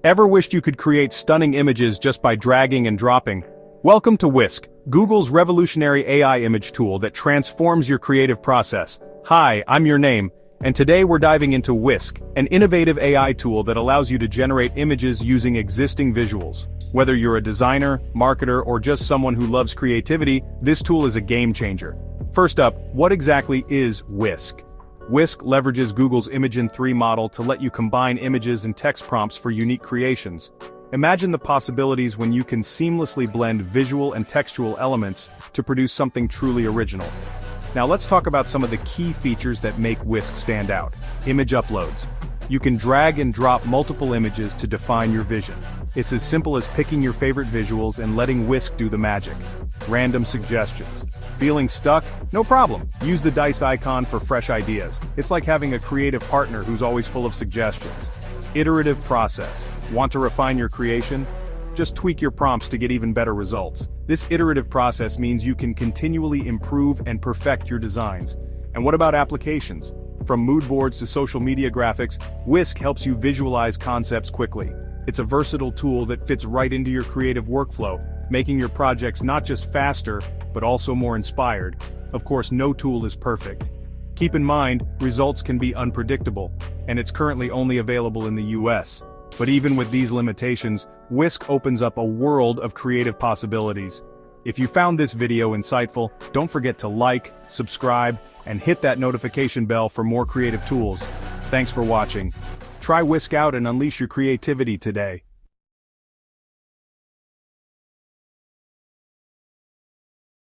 Ever wished you could create stunning images just by dragging and dropping? Welcome to Whisk, Google's revolutionary AI image tool that transforms your creative process. Hi, I'm your name, and today we're diving into Whisk, an innovative AI tool that allows you to generate images using existing visuals. Whether you're a designer, marketer, or just someone who loves creativity, this tool is a game changer. First up, what exactly is Whisk? Whisk leverages Google's Imagen 3 model to let you combine images and text prompts for unique creations. Imagine the possibilities when you can seamlessly blend visual and textual elements to produce something truly original. Now let's talk about some of the key features that make Whisk stand out. Image uploads. You can drag and drop multiple images to define your vision. It's as simple as picking your favorite visuals and letting Whisk do the magic. Random suggestions. Feeling stuck? No problem. Use the dice icon for fresh ideas. It's like having a creative partner who's always full of suggestions. Iterative process. Want to refine your creation? Just tweak your prompts to get even better results. This iterative process means you can continually improve and perfect your designs. And what about applications? From mood boards to social media graphics, Whisk helps you visualize concepts quickly. It's a versatile tool that fits right into your creative workflow, making your projects not just faster, but also more inspired. Of course, no tool is perfect. Keep in mind, results can be unpredictable, and it's currently only available in the US. But even with these limitations, Whisk opens up a world of creative possibilities. If you found this video insightful, don't forget to like, subscribe, and hit that notification bell for more creative tools. Thanks for watching. Try Whisk out and unleash your creativity today.